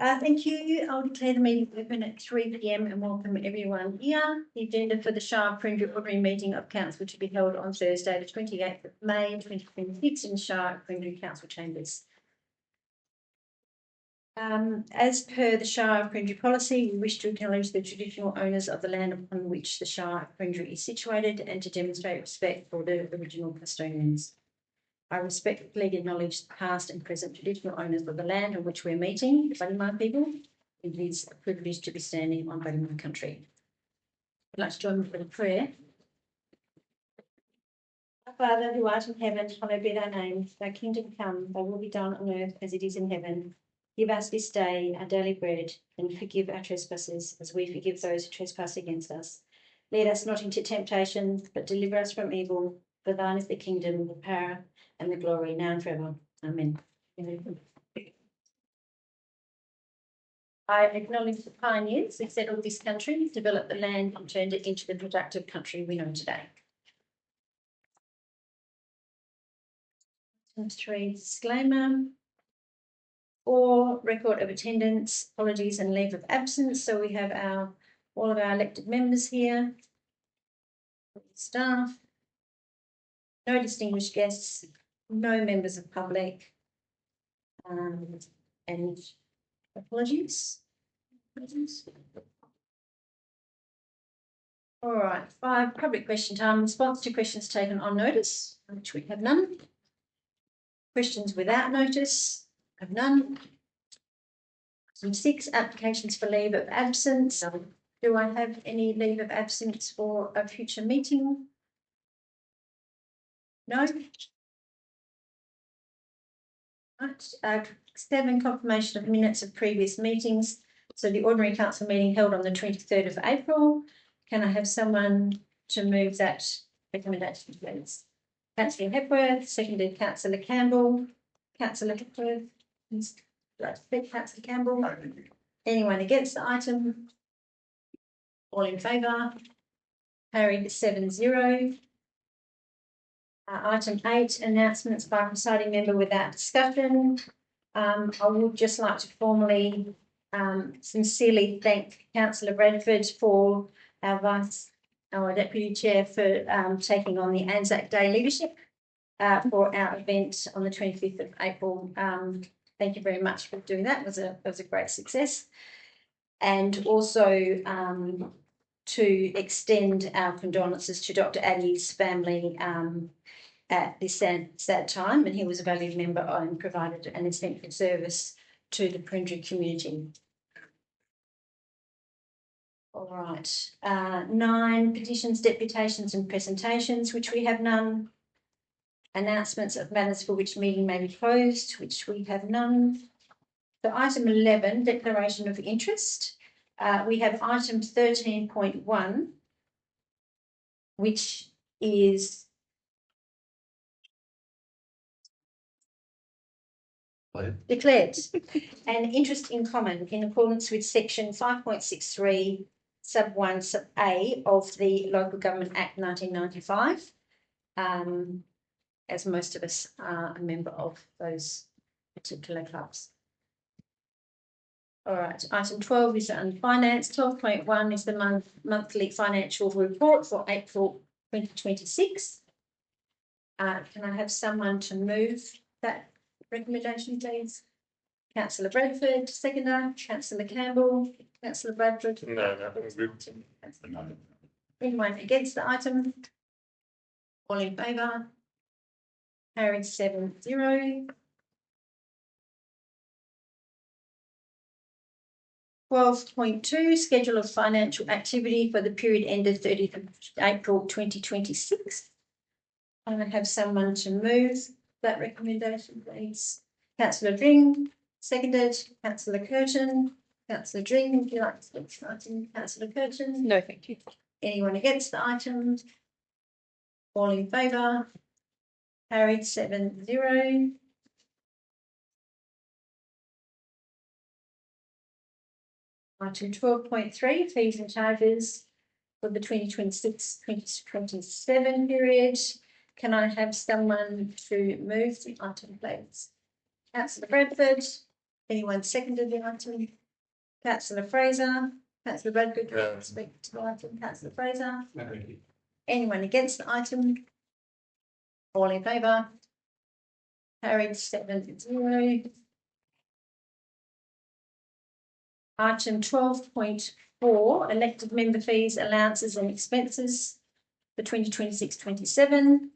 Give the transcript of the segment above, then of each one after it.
Thank you. I'll declare the meeting open at 3 p.m. and welcome everyone here. The agenda for the Shire of Perenjori ordinary meeting of council to be held on Thursday, the 28th of May 2026 in Shire of Perenjori Council Chambers. As per the Shire of Perenjori policy, we wish to acknowledge the traditional owners of the land upon which the Shire of Perenjori is situated and to demonstrate respect for the original custodians. I respectfully acknowledge the past and present traditional owners of the land on which we're meeting, the Badimar people. It is a privilege to be standing on Badimar country. I'd like to join me for the prayer. Our Father, who art in heaven, hallowed be thy name. Thy kingdom come, thy will be done on earth as it is in heaven. Give us this day our daily bread, and forgive our trespasses as we forgive those who trespass against us. Lead us not into temptation, but deliver us from evil. For thine is the kingdom, the power, and the glory, now and forever. Amen. I acknowledge the pioneers who settled this country, developed the land, and turned it into the productive country we know today. Item 3, disclaimer. 4, record of attendance, apologies and leave of absence. So we have all of our elected members here, staff, no distinguished guests, no members of public, and apologies. All right, 5, public question time. Response to questions taken on notice, which we have none. Questions without notice, have none. Item 6, applications for leave of absence. Do I have any leave of absence for a future meeting? No. Right. 7, confirmation of minutes of previous meetings. So the ordinary council meeting held on the 23rd of April. Can I have someone to move that recommendation, please? Councillor Hepworth, seconded Councillor Campbell. Councillor Hepworth, Councillor Campbell. Anyone against the item? All in favour? Carried 7-0. Item 8, announcements by presiding member without discussion. I would just like to formally sincerely thank Councillor Bradford for our Deputy Chair for taking on the Anzac Day leadership for our event on the 25th of April. Thank you very much for doing that. It was a great success. And also to extend our condolences to Dr. Addie's family at this sad time, and he was a valued member and provided an essential service to the Perenjori community. All right, 9, petitions, deputations and presentations, which we have none. Announcements of matters for which meeting may be closed, which we have none. So item 11, declaration of interest. We have item 13.1, which is declared an interest in common in accordance with section 5.63 sub 1 sub A of the Local Government Act 1995, as most of us are a member of those particular clubs. All right, item 12 is on finance. 12.1 is the monthly financial report for April 2026. Can I have someone to move that recommendation, please? Councillor Bradford, seconder. Councillor Campbell. Councillor Bradford. No, good. Anyone against the item? All in favour? Carried 7-0. 12.2, schedule of financial activity for the period ended 30th of April 2026. Can I have someone to move that recommendation, please? Councillor Dring, seconded. Councillor Curtin. Councillor Dring, would you like to speak to the item? Councillor Curtin? No, thank you. Anyone against the item? All in favour? Carried 7-0. Item 12.3, fees and charges for the 2026-2027 period. Can I have someone to move the item, please? Councillor Bradford. Anyone seconded the item? Councillor Fraser. Councillor Bradford, do you want to speak to the item? Councillor Fraser. No, thank you. Anyone against the item? All in favour? Carried 7-0. Item 12.4, elected member fees, allowances and expenses for 2026-27.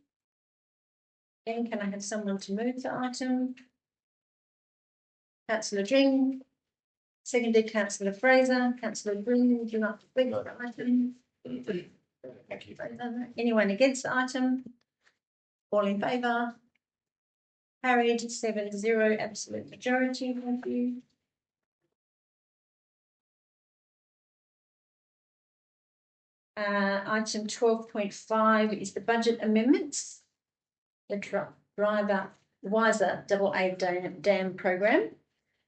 Again, can I have someone to move the item? Councillor Dring. Seconded Councillor Fraser. Councillor Green, would you like to speak to the item? Thank you. Anyone against the item? All in favour? Carried 7-0, absolute majority. Thank you. Item 12.5 is the budget amendments. The driver wiser AA dam program.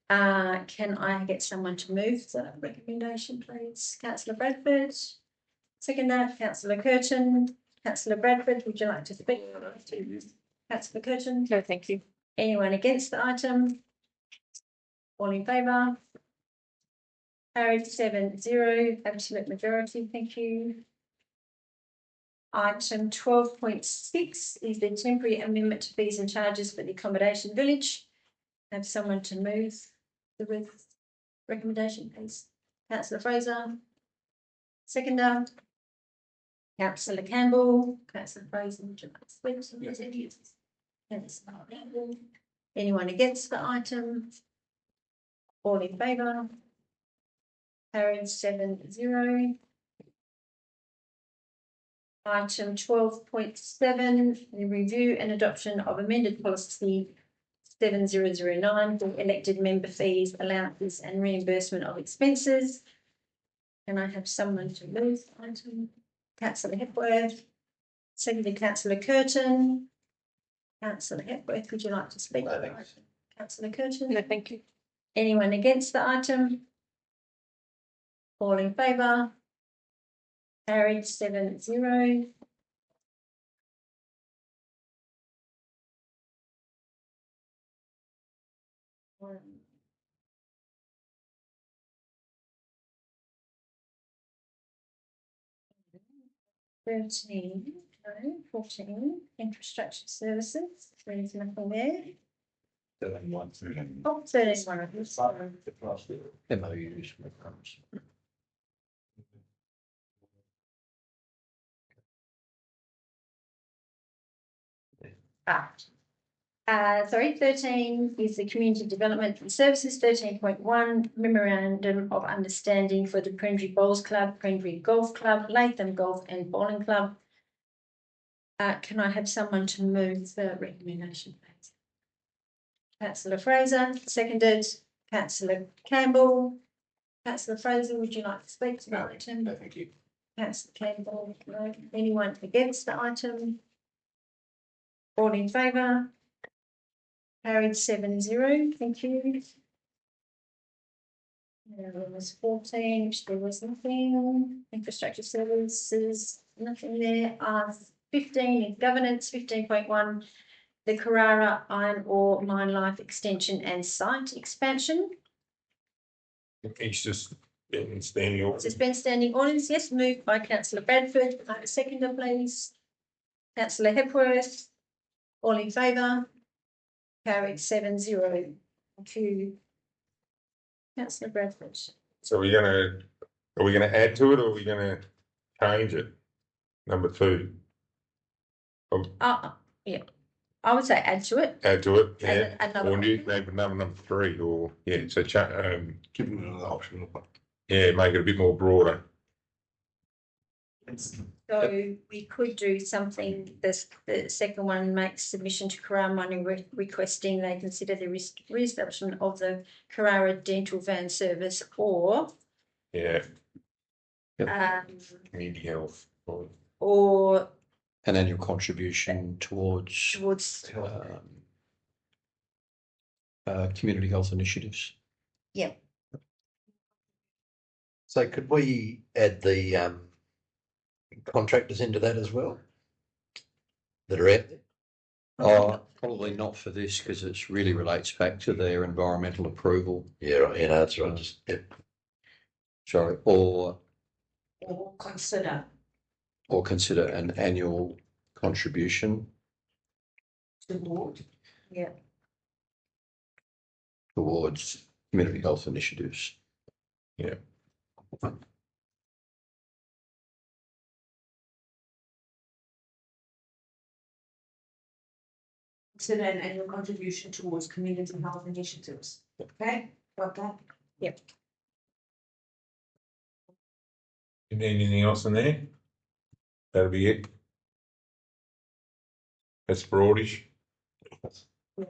Can I get someone to move the recommendation, please? Councillor Bradford. Seconder, Councillor Curtin. Councillor Bradford, would you like to speak? Councillor Curtin. No, thank you. Anyone against the item? All in favour? Carried 7-0, absolute majority. Thank you. Item 12.6 is the temporary amendment to fees and charges for the accommodation village. Have someone to move the recommendation, please. Councillor Fraser. Seconder. Councillor Campbell. Councillor Fraser, would you like to speak? Yes. Councillor Campbell. Anyone against the item? All in favour? Carried 7-0. Item 12.7, the review and adoption of amended policy 7009 for elected member fees, allowances and reimbursement of expenses. Can I have someone to move the item? Councillor Hepworth. Seconded Councillor Curtin. Councillor Hepworth, would you like to speak? No, thanks. Councillor Curtin. No, thank you. Anyone against the item? All in favour? Carried 7-0. No, 14, infrastructure services, there's nothing there. 31. Oh, 31 of this. MOUs. Sorry, 13 is the community development and services. 13.1, memorandum of understanding for the Perenjori Bowls Club, Perenjori Golf Club, Latham Golf and Bowling Club. Can I have someone to move the recommendation, please? Councillor Fraser, seconded. Councillor Campbell. Councillor Fraser, would you like to speak to the item? No, thank you. Councillor Campbell, no. Anyone against the item? All in favour? Carried 7-0, thank you. There was 14, which there was nothing. Infrastructure services, nothing there. 15 is governance. 15.1, the Carrara Iron Ore Mine Life Extension and Site Expansion. It's just been standing order. It's been standing orders, yes, moved by Councillor Bradford. A seconder, please. Councillor Hepworth. All in favour? Carried 7-0. Thank you. Councillor Bradford. So are we gonna add to it or are we gonna change it? Number 2. Yeah. I would say add to it. Add to it, yeah. Add another Or one. new, maybe number 3 or yeah, so Give them another option. yeah, make it a bit more broader. So we could do something, the second one makes submission to Carrara Mining requesting they consider the re-establishment of the dental van service or Yeah, community health. or an annual contribution towards community health initiatives. Yeah. So could we add the contractors into that as well that are out there? Probably not for this because it really relates back to their environmental approval. Yeah, right, you know, that's right. Just, yeah. Sorry, or consider consider an annual contribution toward Yeah, towards community health initiatives. consider an annual contribution towards community health initiatives. Okay, got that? Anything else in there? That'll be it. That's broadish. Yeah.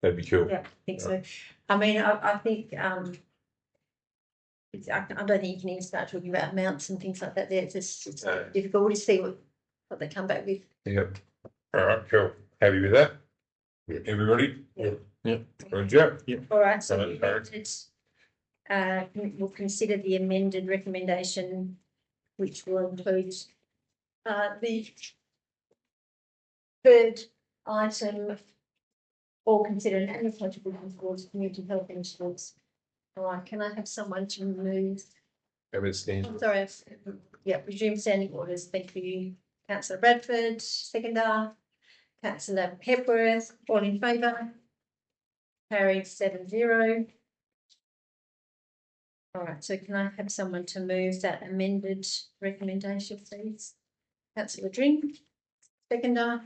That'd be cool. yeah, I think so. I mean, I think, I don't think you can even start talking about amounts and things like that there. It's just No. difficult to see what they come back with. Yep. All right, cool. Happy with that? Yeah. Everybody? Yeah. Yep. Good job. All right, so Right, the amended, we'll consider the amended recommendation, which will include the third item, or consider an annual contribution towards community health initiatives. All right, can I have someone to move? Have a stand. Oh, sorry, yeah, resume standing orders. Thank you, councillor Bradford, seconder, councillor Hepworth, all in favour? Carried 7-0. All right, so can I have someone to move that amended recommendation, please? Councillor Dring, seconder,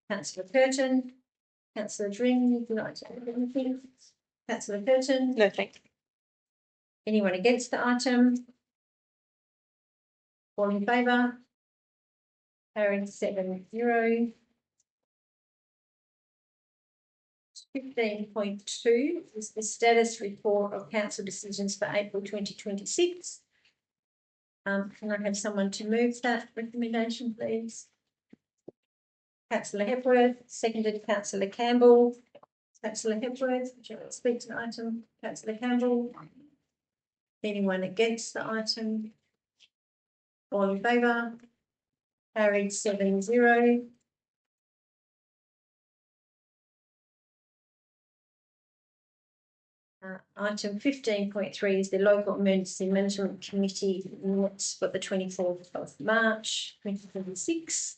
councillor Curtin, councillor Dring, would you like to add anything? Councillor Curtin? No, thank you. Anyone against the item? All in favour? Carried 7-0. 15.2 is the status report of council decisions for April 2026. Can I have someone to move that recommendation, please? Councillor Hepworth, seconded councillor Campbell. Councillor Hepworth, would you like to speak to the item? Councillor Campbell. Anyone against the item? All in favour? Carried 7-0. Item 15.3 is the local emergency management committee minutes for the 24th of March 2026.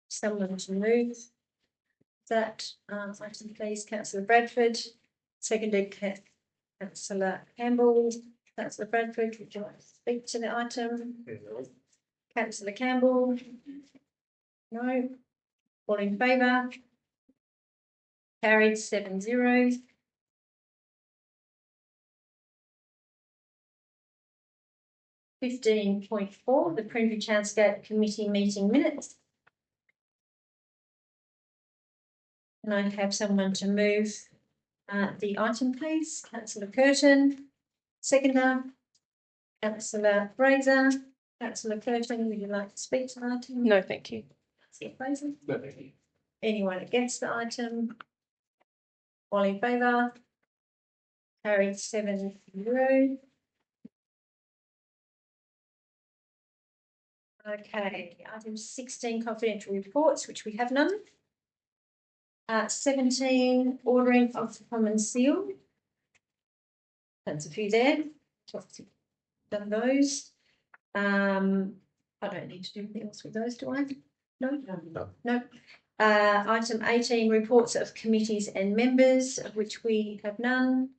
Someone to move that item, please. Councillor Bradford, seconded councillor Campbell. Councillor Bradford, would you like to speak to the item? Councillor Campbell? No. All in favour? Carried 7-0. 15.4, the Perenjori Townscape Committee meeting minutes. Can I have someone to move the item, please? Councillor Curtin, seconder. Councillor Fraser, councillor Curtin, would you like to speak to the item? No, thank you. Councillor Fraser. Anyone against the item? All in favour? Carried 7-0. Okay, item 16, confidential reports, which we have none. 17, ordering of the common seal. That's a few there. Done those. I don't need to do anything else with those, do I? No? No. Item 18, reports of committees and members, of which we have none.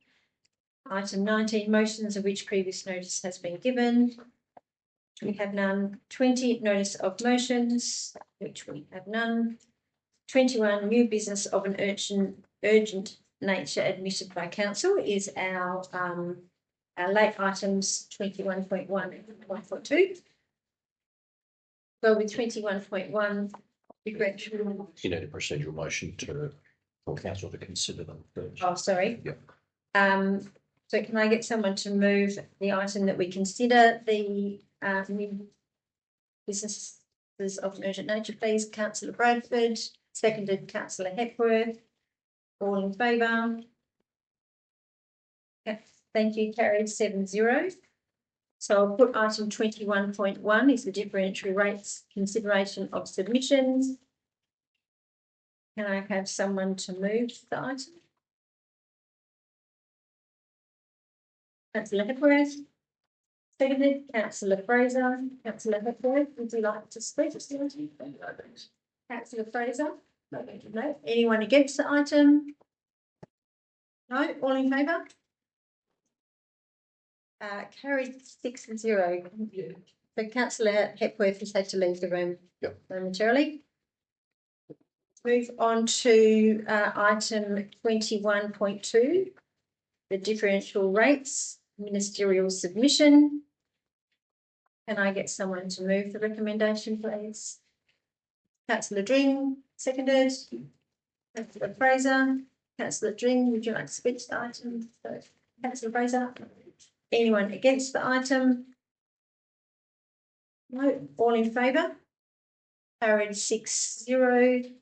Item 19, motions of which previous notice has been given. We have none. 20, notice of motions, which we have none. 21, new business of an urgent nature admitted by council is our late items 21.1 and 1.2. Go with 21.1. You need a procedural motion for council to consider them first. Oh, sorry. Yep. So can I get someone to move the item that we consider the new businesses of an urgent nature, please? Councillor Bradford, seconded councillor Hepworth. All in favour? Thank you. Carried 7-0. So I'll put item 21.1 is the differential rates consideration of submissions. Can I have someone to move the item? Councillor Hepworth. Seconded, Councillor Fraser. Councillor Hepworth, would you like to speak? Councillor Fraser? No. Anyone against the item? No, all in favour? Carried 6-0. So Councillor Hepworth has had to leave the room momentarily. Move on to item 21.2, the differential rates ministerial submission. Can I get someone to move the recommendation, please? Councillor Dring, seconded. Councillor Fraser. Councillor Dring, would you like to speak to the item? So, Councillor Fraser. Anyone against the item? No. All in favour? Carried 6-0.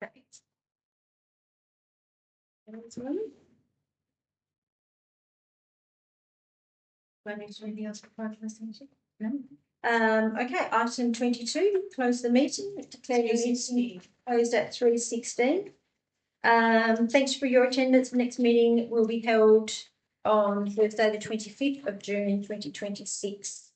Okay. Anything else for private litigation? No. Okay, item 22, close the meeting. Declare the meeting closed at 3:16. Thanks for your attendance. The next meeting will be held on Thursday, the 25th of June 2026.